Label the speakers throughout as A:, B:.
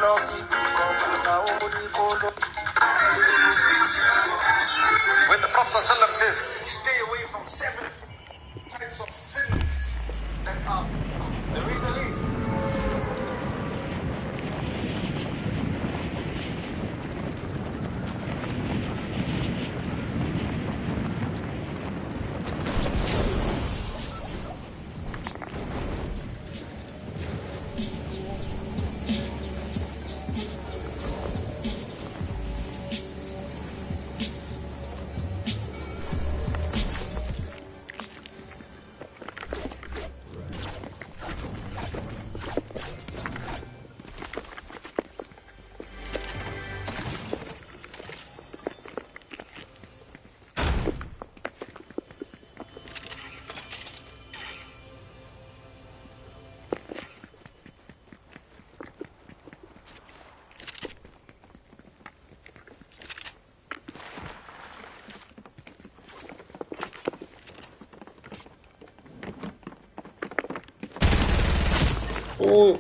A: When the Prophet ﷺ says, stay away from 7 types of sins that are, there is a list.
B: Oh.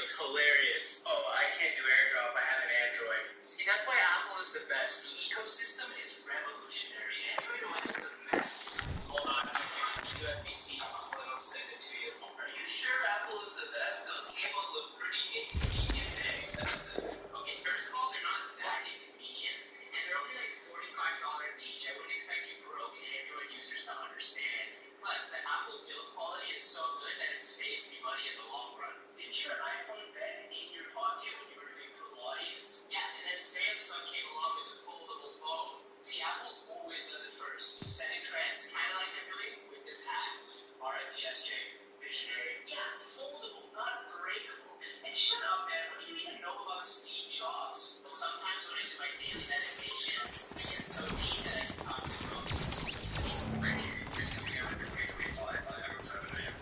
A: It's hilarious. Oh, I can't do AirDrop. I have an Android. See, that's why Apple is the best. The ecosystem is revolutionary. Android OS is a mess. Hold on. USB-C. I'll send it to you. Are you sure Apple is the best? Those cables look pretty inconvenient and expensive. Okay, first of all, they're not that inconvenient, and they're only like $45 each. I wouldn't expect you broke Android users to understand. Plus, the Apple build quality is so good that it saves me money in the long run. Did your iPhone bed in your pocket when you were doing Pilates? Yeah, and then Samsung came along with the foldable phone. See, Apple always does it first. Setting trends, kind of like they're doing with this hat. RIPSJ, visionary. Yeah, foldable, not breakable. And shut up, man. What do you even know about Steve Jobs? Well, sometimes when I do my daily meditation, I get so deep that I can talk to ghosts. Rick is coming out in 2025. I haven't said it yet.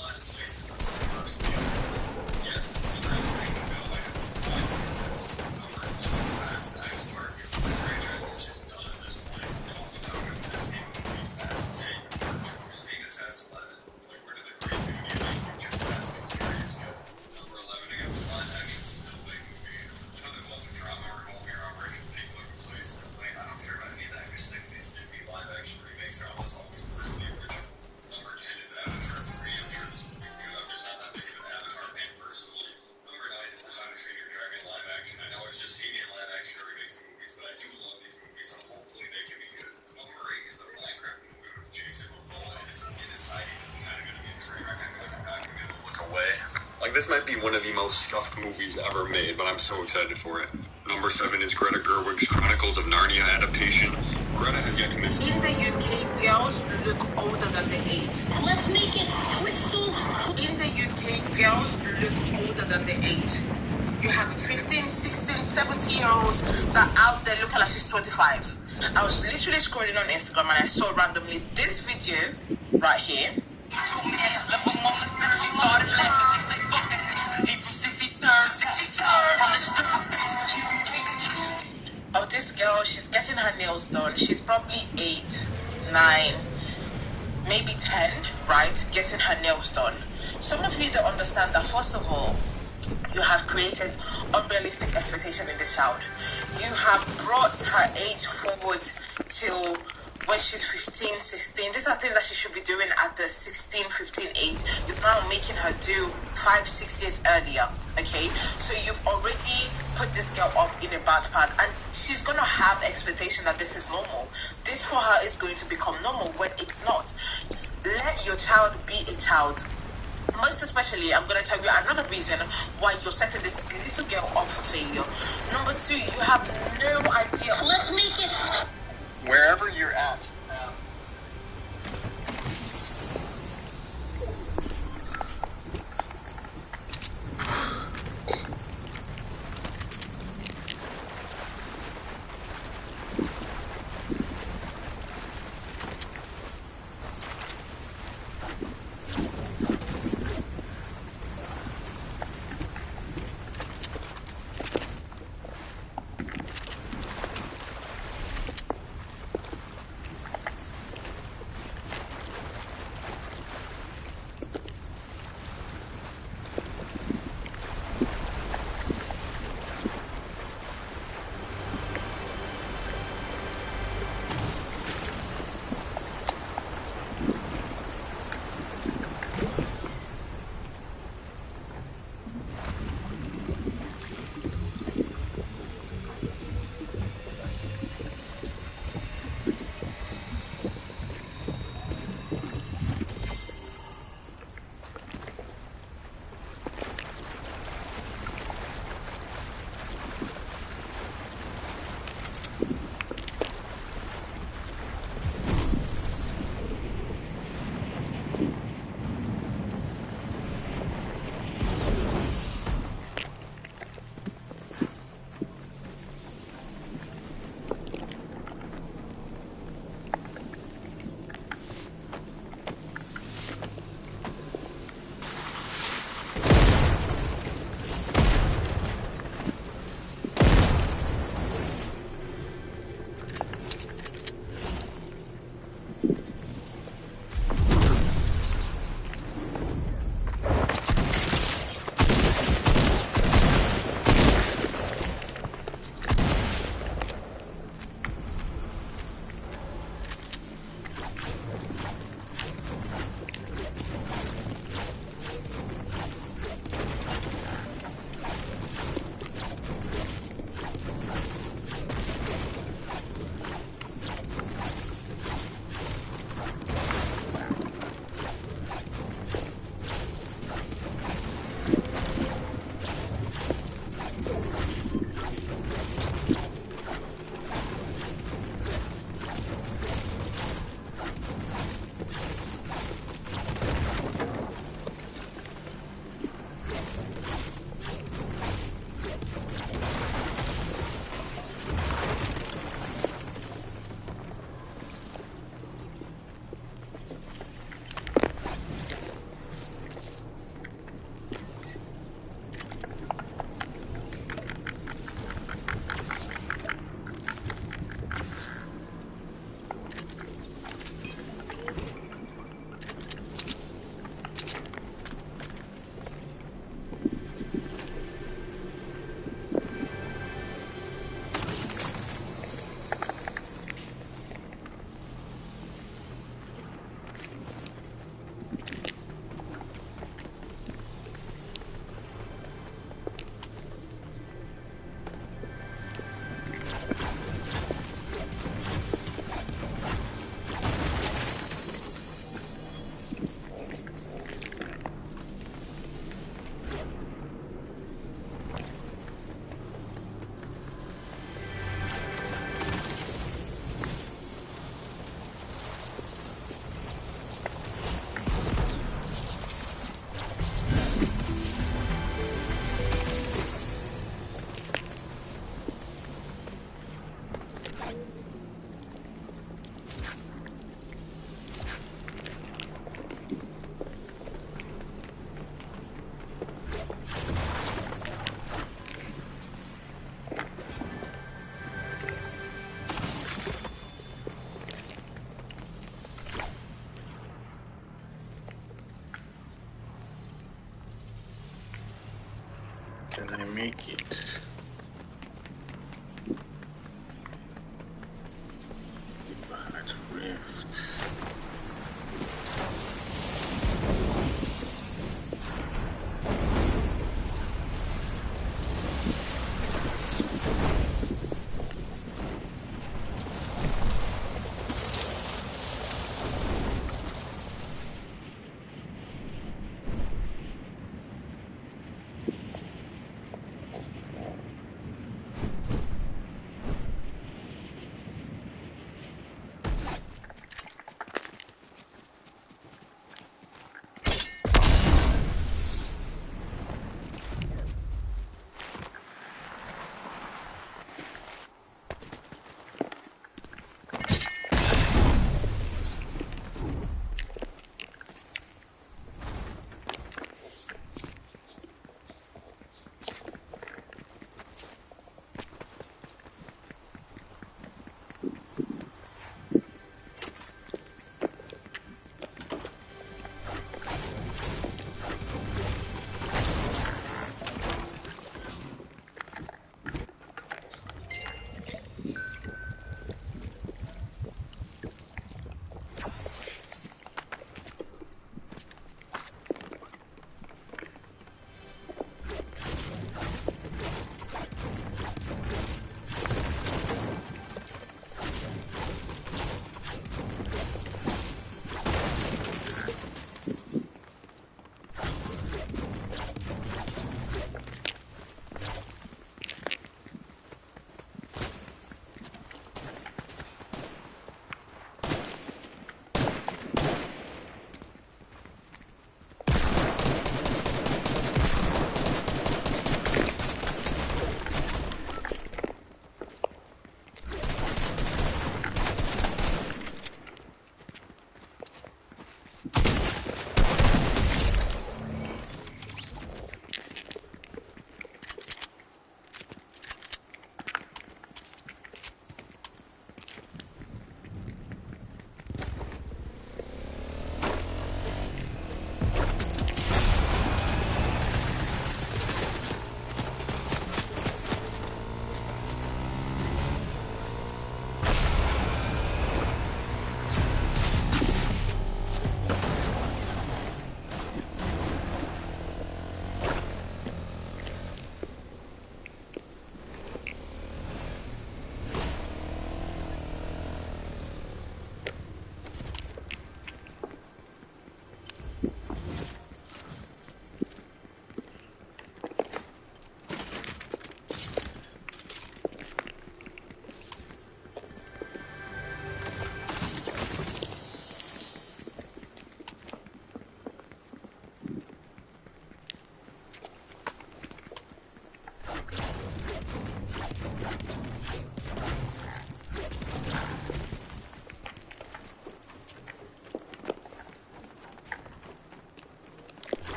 A: Last place is the first. Yes, this is a real thing. No, I know why this exists. Number one is fast. X-Mark. This franchise is just done at this point. And also how good is it to be movie fast 10 or just being a fast 11? Like, where did the creativity of 19 get Fast and Furious go? Number 11, I got the live action still big movie. I know there's lots of drama revolving around Rachel Zegler who plays her. Like, I don't care about any of that. Just stick to these Disney live action remakes. They're almost always worse than the original. Number 10 is Avatar 3. I'm sure this will be good. I'm just not that big of an Avatar fan personally. Number 9 is the How to Train Your Dragon live action. I know it's just hating live action remakes of movies, but I do love these movies, so hopefully they can be good. Number 8 is the Minecraft movie with Jason Momoa, and it's tiny because it's kind of going to be a train wreck. I feel like I'm not going to be able to look away. Like, this might be one of the most scuffed movies ever made, but I'm so excited for it. Number 7 is Greta Gerwig's Chronicles of Narnia adaptation. Greta has yet to miss. In the UK, girls look older than the age. Let's make it crystal. In the UK, girls look older than the age. You have a 15, 16, 17-year-old that out there looking like she's 25. I was literally scrolling on Instagram and I saw randomly this video right here. Of this girl, she's getting her nails done. She's probably 8, 9, maybe 10, right? Getting her nails done. Some of you don't understand that, first of all, you have created unrealistic expectation in this child. You have brought her age forward till when she's 15, 16. These are things that she should be doing at the 16, 15 age. You're now making her do 5, 6 years earlier, okay? So you've already put this girl up in a bad path, and she's going to have expectation that this is normal. This for her is going to become normal when it's not. Let your child be a child. Most especially, I'm going to tell you another reason why you're setting this little girl up for failure. Number 2, you have no idea. Let's make it wherever you're at.
B: make it. Bad Rift.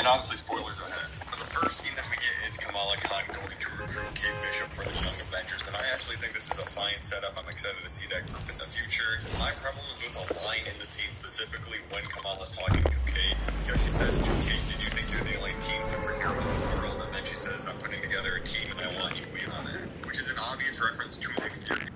C: honestly, spoilers ahead. The first scene that we get is Kamala Khan going to recruit Kate Bishop for the Young Avengers, and I actually think this is a fine setup. I'm excited to see that group in the future. My problem is with a line in the scene specifically when Kamala's talking to Kate, because she says to Kate, "Did you think you're the only teen superhero in the world?" And then she says, "I'm putting together a team and I want you to be on it," which is an obvious reference to Nick Fury.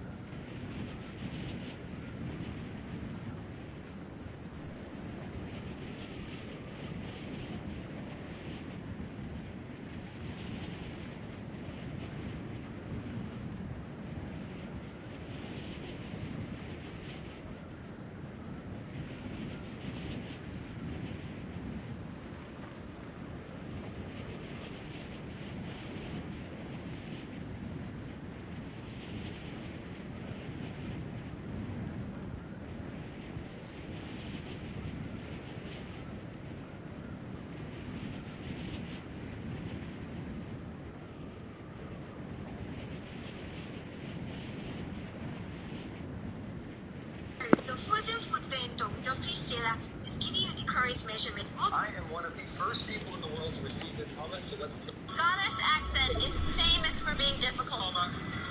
D: Your frozen food vendor, your fish seller, is giving you the correct measurement.
A: I am one of the first people in the world to receive this helmet, so let's take
D: Scottish accent is famous for being difficult.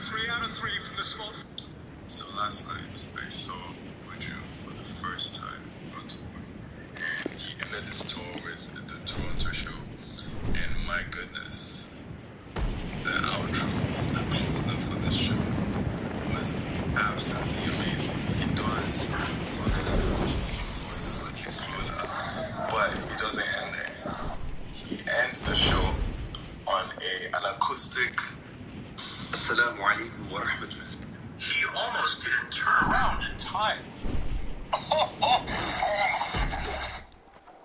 C: 3 out of 3 from the small. So last night I saw Buju for the first time on tour, and he ended this tour with the Toronto show, and my goodness, the outro, the closer for the show was absolutely amazing. He does like his closer, but he doesn't end there. He ends the show on an acoustic.
B: Assalamu alaikum wa rahmatullah.
C: He almost didn't turn around in time.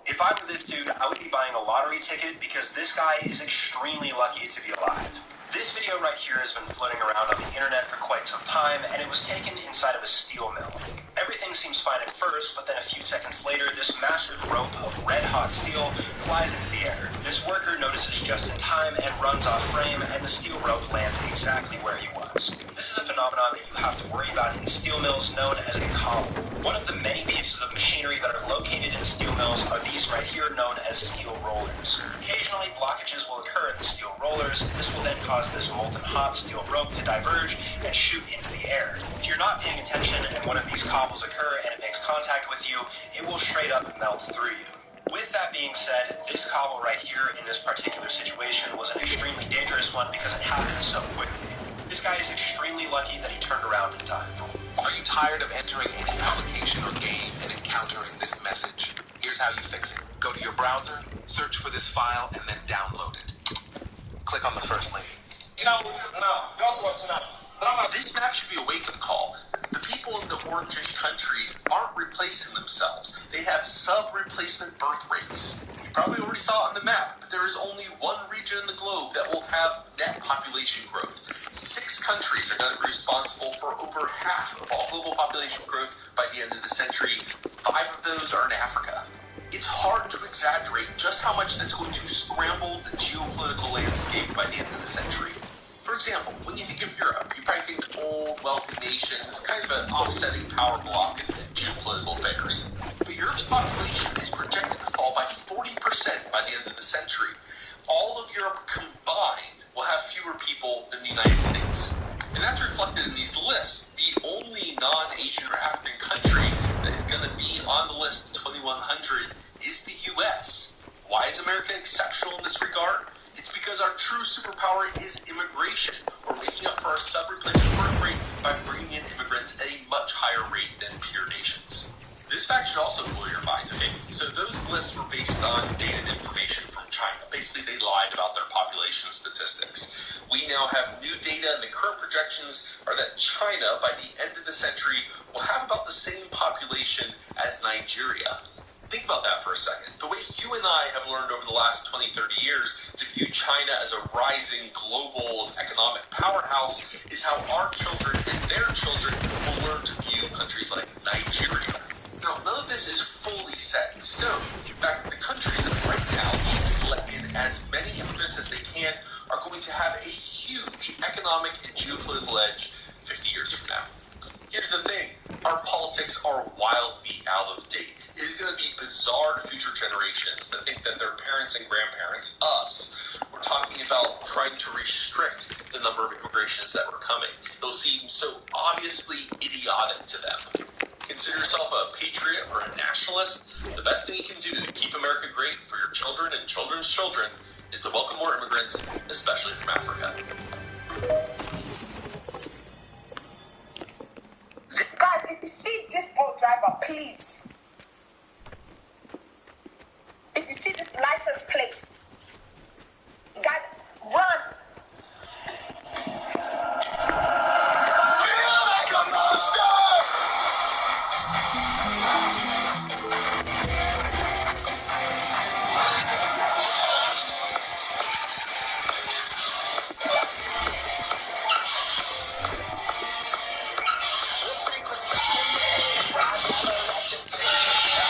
E: If I were this dude, I would be buying a lottery ticket because this guy is extremely lucky to be alive. This video right here has been floating around on the internet for quite some time, and it was taken inside of a steel mill. Everything seems fine at first, but then a few seconds later, this massive rope of red-hot steel flies into the air. This worker notices just in time and runs off frame, and the steel rope lands exactly where he was. This is a phenomenon that you have to worry about in steel mills known as a column. One of the many pieces of machinery that are located in steel mills are these right here known as steel rollers. Occasionally, blockages will occur at the steel rollers. This will then cause this molten hot steel rope to diverge and shoot into the air. If you're not paying attention and one of these cobbles occur and it makes contact with you, it will straight up melt through you. With that being said, this cobble right here in this particular situation was an extremely dangerous one because it happened so quickly. This guy is extremely lucky that he turned around in time.
F: Are you tired of entering any application or game and encountering this message? Here's how you fix it. Go to your browser, search for this file, and then download it. Click on the first link. This map should be a wake-up call. The people in the orange countries aren't replacing themselves. They have sub-replacement birth rates. You probably already saw it on the map, but there is only one region in the globe that will have net population growth. 6 countries are going to be responsible for over half of all global population growth by the end of the century. 5 of those are in Africa. It's hard to exaggerate just how much that's going to scramble the geopolitical landscape by the end of the century. For example, when you think of Europe, you probably think old, wealthy nations, kind of an offsetting power block in geopolitical affairs. But Europe's population is projected to fall by 40% by the end of the century. All of Europe combined will have fewer people than the United States. And that's reflected in these lists. The only non-Asian or African country that is going to be on the list in 2100 is the U.S. Why is America exceptional in this regard? It's because our true superpower is immigration. We're making up for our sub-replacement birth rate by bringing in immigrants at a much higher rate than peer nations. This fact should also blow your mind, okay? So those lists were based on data and information from China. Basically, they lied about their population statistics. We now have new data, and the current projections are that China, by the end of the century, will have about the same population as Nigeria. Think about that for a second. The way you and I have learned over the last 20, 30 years to view China as a rising global economic powerhouse is how our children and their children will learn to view countries like Nigeria. Now, none of this is fully set in stone. In fact, the countries that right now choose to let in as many immigrants as they can are going to have a huge economic and geopolitical edge 50 years from now. Here's the thing. our politics are wildly out of date. It is going to be bizarre to future generations that think that their parents and grandparents, us, were talking about trying to restrict the number of immigrations that were coming. They'll seem so obviously idiotic to them. Consider yourself a patriot or a nationalist. The best thing you can do to keep America great for your children and children's children is to welcome more immigrants, especially from Africa.
G: Guys, if you see this boat driver, please. If you see this license plate, guys, run.
C: Like a monster!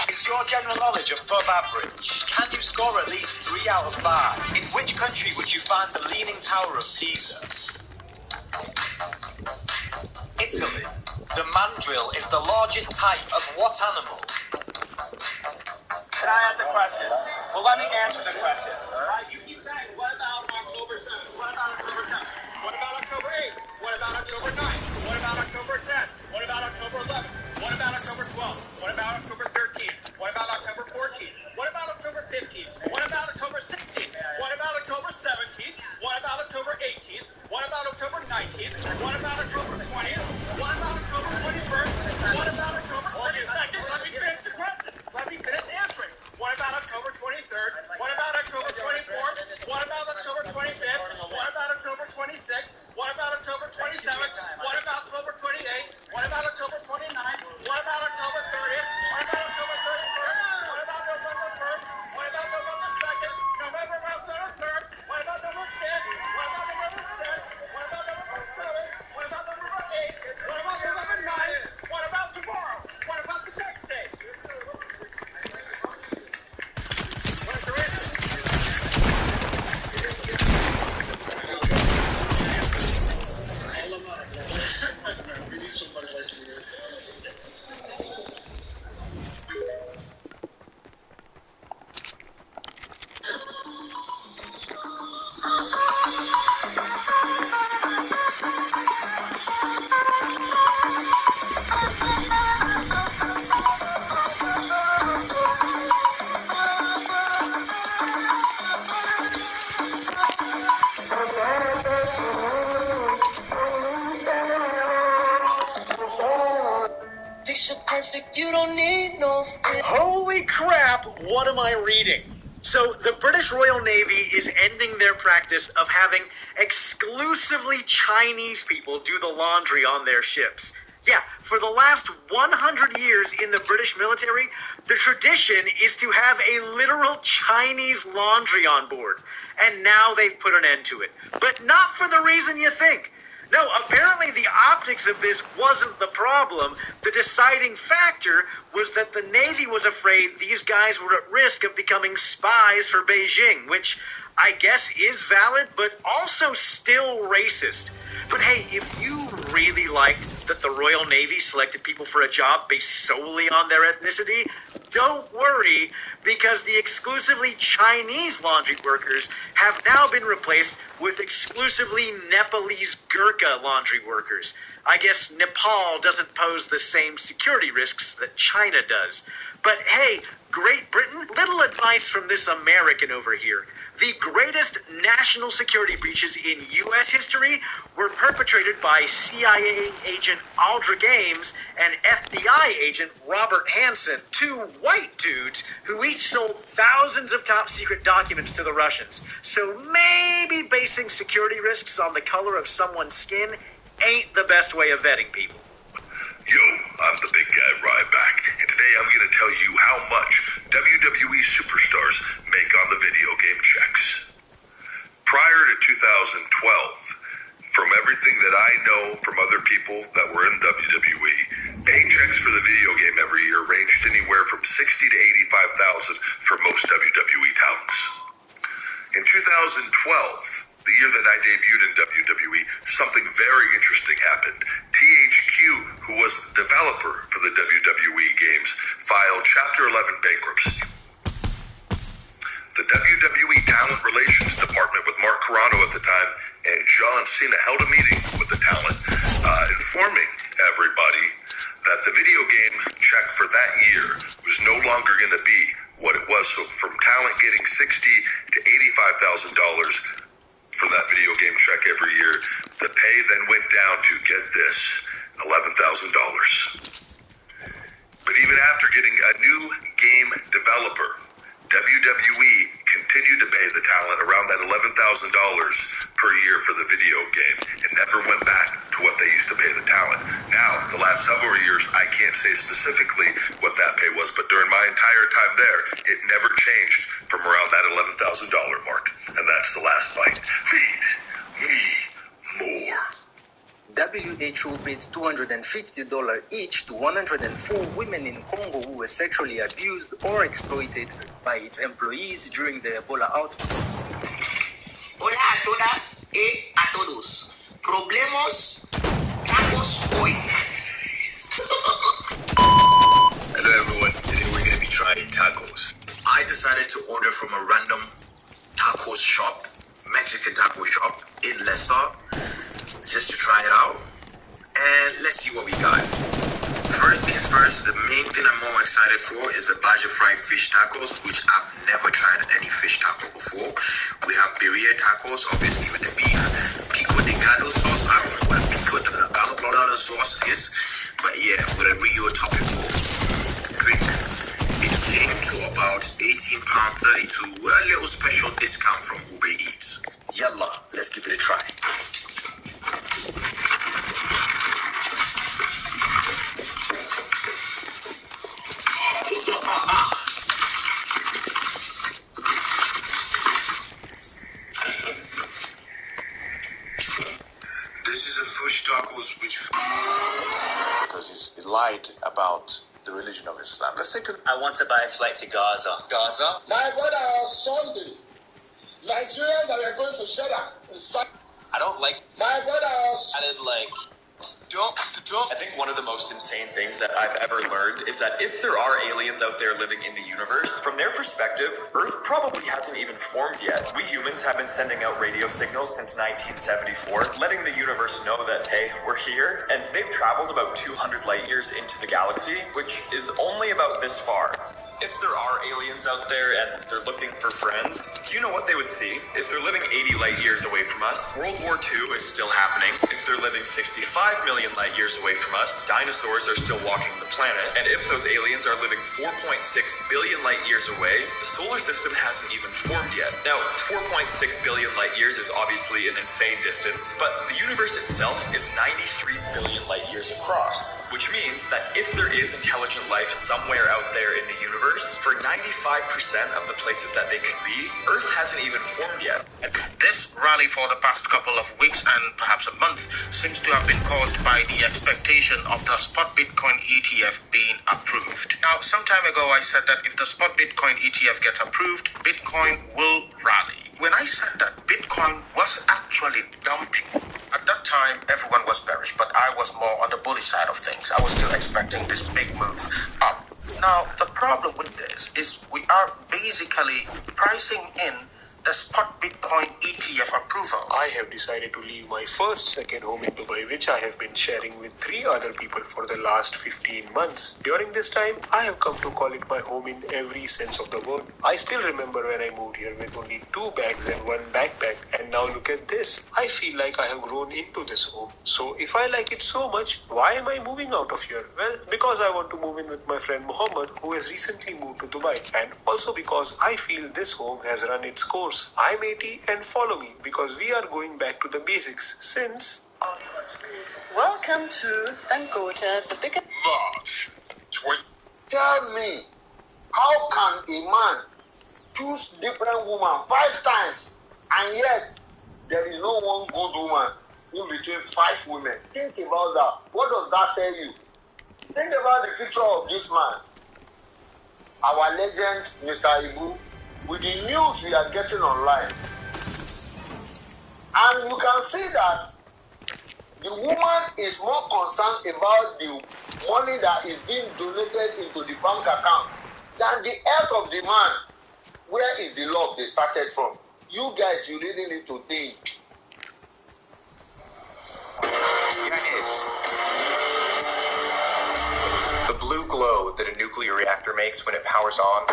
E: Is your general knowledge above average? Can you score at least 3 out of 5? In which country would you find the Leaning Tower of Pisa? Italy. The mandrill is the largest type of what animal?
A: Can I ask a question? Well, let me answer the question. All right, you keep saying, what about October 7th? What about October 7th? What about October 8th? What about October 9th? What about October 10th? What about October 11th? What about October 12th? What about October 13th? What about October 14th? What about October 15th? What about October 16th? What about October 17th? What about October 18th? What about October 19th? What about October 20th? What about October 21st? What about October 22nd? Let me finish the question. Let me finish answering. What about October 23rd? What about October 24th? What about October 25th? What about October 26th? What about October 27th? What about October 28th? What about October 29th? What about October 30th? What about October 31st? What about November 1st? What about November 2nd? November 3rd? What about November 5th? What about November 6th? What about November 7th? What about November 8th? What about November 9th? What about tomorrow? What about the next day?
H: We need somebody like you.
E: Holy crap, what am I reading? So, the British Royal Navy is ending their practice of having exclusively Chinese people do the laundry on their ships. Yeah, for the last 100 years in the British military, the tradition is to have a literal Chinese laundry on board. And now they've put an end to it. But not for the reason you think. No, apparently the optics of this wasn't the problem. The deciding factor was that the Navy was afraid these guys were at risk of becoming spies for Beijing, which I guess is valid, but also still racist. But hey, if you really liked that the Royal Navy selected people for a job based solely on their ethnicity, don't worry, because the exclusively Chinese laundry workers have now been replaced with exclusively Nepalese Gurkha laundry workers. I guess Nepal doesn't pose the same security risks that China does. But hey, Great Britain, little advice from this American over here. The greatest national security breaches in U.S. history were perpetrated by CIA agent Aldrich Ames and FBI agent Robert Hansen, two white dudes who each sold thousands of top-secret documents to the Russians. So maybe basing security risks on the color of someone's skin ain't the best way of vetting people.
I: Yo, I'm the big guy Ryback, and today I'm going to tell you how much WWE superstars make on the video game checks. Prior to 2012, from everything that I know from other people that were in WWE, paychecks for the video game every year ranged anywhere from $60,000 to $85,000 for most WWE talents. In 2012, the year that I debuted in WWE, something very interesting happened. THQ THQ, who was the developer for the WWE games, filed Chapter 11 bankruptcy. The WWE Talent Relations Department with Mark Carrano at the time and John Cena held a meeting with the talent, informing everybody that the video game check for that year was no longer going to be what it was. So from talent getting $60,000 to $85,000 for that video game check every year, the pay then went down to, get this, $11,000. But even after getting a new game developer, WWE continued to pay the talent around that $11,000 per year for the video game and never went back to what they used to pay the talent. Now, the last several years, I can't say specifically what that pay was, but during my entire time there, it never changed from around that $11,000 mark. And that's the last fight. Feed me more.
J: WHO paid $250 each to 104 women in Congo who were sexually abused or exploited by its employees during the Ebola outbreak.
K: Hola a todas y a todos. Problemos tacos hoy.
B: Hello everyone, today we're going to be trying tacos. I decided to order from a random tacos shop, Mexican taco shop in Leicester, just to try it out, and let's see what we got. First things first, the main thing I'm more excited for is the Baja fried fish tacos, which I've never tried any fish taco before. We have birria tacos, obviously with the beef, pico de gallo sauce. I don't know what a pico de gallo sauce is, but yeah, with a Rio topical drink. It came to about £18.32 with a little special discount from Uber Eats. Yalla, let's give it a try. This is a fish tacos which because it lied about the religion of Islam. Let's take
A: I want to buy a flight to Gaza.
B: Gaza.
H: My brother, Sunday, Nigerians that are going to Jeddah.
A: I don't like
H: My brother,
A: added like. I think one of the most insane things that I've ever learned is that if there are aliens out there living in the universe, from their perspective, Earth probably hasn't even formed yet. We humans have been sending out radio signals since 1974, letting the universe know that, hey, we're here, and they've traveled about 200 light years into the galaxy, which is only about this far. If there are aliens out there and they're looking for friends, do you know what they would see? If they're living 80 light years away from us, World War II is still happening. If they're living 65 million light years away from us, dinosaurs are still walking the planet. And if those aliens are living 4.6 billion light years away, the solar system hasn't even formed yet. Now, 4.6 billion light years is obviously an insane distance, but the universe itself is 93 billion light years across, which means that if there is intelligent life somewhere out there in the universe, for 95% of the places that they could be, Earth hasn't even formed yet.
L: This rally for the past couple of weeks and perhaps a month seems to have been caused by the expectation of the spot Bitcoin ETF being approved. Now, some time ago I said that if the spot Bitcoin ETF gets approved, Bitcoin will rally. When I said that Bitcoin was actually dumping, at that time everyone was bearish, but I was more on the bullish side of things. I was still expecting this big move up. Now, the problem with this is we are basically pricing in the spot Bitcoin ETF approval.
M: I have decided to leave my first second home in Dubai, which I have been sharing with 3 other people for the last 15 months. During this time, I have come to call it my home in every sense of the word. I still remember when I moved here with only 2 bags and 1 backpack, and now look at this. I feel like I have grown into this home. So if I like it so much, why am I moving out of here? Well, because I want to move in with my friend Muhammad, who has recently moved to Dubai, and also because I feel this home has run its course. I'm 80 and follow me because we are going back to the basics since...
N: Welcome to Dangote, the biggest...
H: March 20. Tell me, how can a man choose different women 5 times and yet there is no one good woman in between 5 women? Think about that. What does that tell you? Think about the picture of this man. Our legend, Mr. Ibu, with the news we are getting online. And you can see that The woman is more concerned about the money that is being donated into the bank account than the health of the man. Where is the love they started from? You guys, you really need to think.
O: Here it is. The blue glow that a nuclear reactor makes when it powers on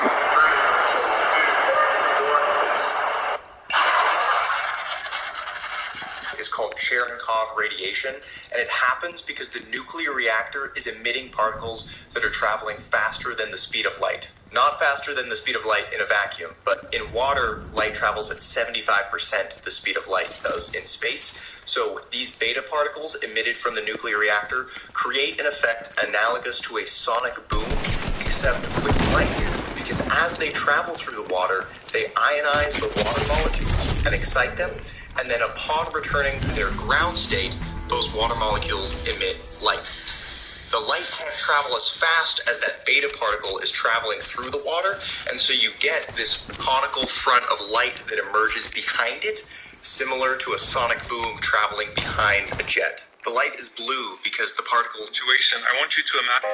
O: is called Cherenkov radiation, and it happens because the nuclear reactor is emitting particles that are traveling faster than the speed of light. Not faster than the speed of light in a vacuum, but in water, light travels at 75% the speed of light does in space. So these beta particles emitted from the nuclear reactor create an effect analogous to a sonic boom, except with light, because as they travel through the water, they ionize the water molecules and excite them, and then upon returning to their ground state, those water molecules emit light. The light can't travel as fast as that beta particle is traveling through the water, and so you get this conical front of light that emerges behind it, similar to a sonic boom traveling behind a jet. The light is blue because the particle situation, I want you to imagine.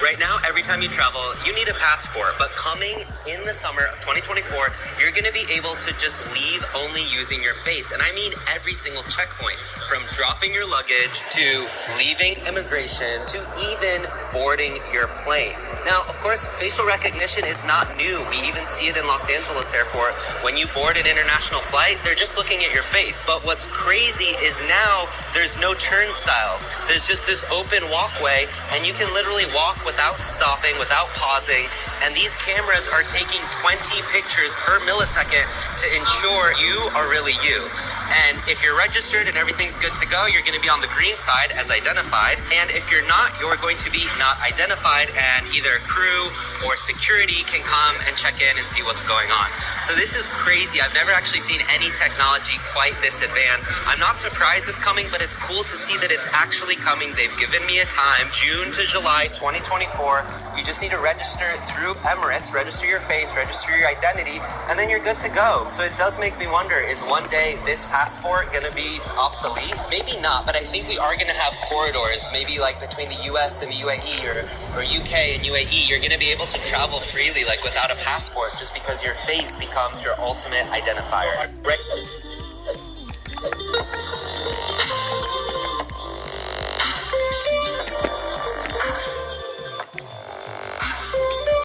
P: Right now, every time you travel, you need a passport, but coming in the summer of 2024, you're going to be able to just leave only using your face. And I mean every single checkpoint, from dropping your luggage to leaving immigration to even boarding your plane. Now, of course, facial recognition is not new. We even see it in Los Angeles airport. When you board an international flight, they're just looking at your face. But what's crazy is now there's no turnstiles. There's just this open walkway, and you can literally walk without stopping, without pausing, and these cameras are taking 20 pictures per millisecond to ensure you are really you. And if you're registered and everything's good to go, you're going to be on the green side as identified, and if you're not, you're going to be not identified, and either crew or security can come and check in and see what's going on. So this is crazy. I've never actually seen any technology quite this advanced. I'm not surprised it's coming, but it's cool to see that it's actually coming. They've given me a time, June to July 2024. You just need to register through Emirates, register your face, register your identity, and then you're good to go. So it does make me wonder, is one day this passport going to be obsolete? Maybe not, but I think we are going to have corridors, maybe like between the US and the UAE or UK and UAE. You're going to be able to travel freely, like without a passport, just because your face becomes your ultimate identifier. Right?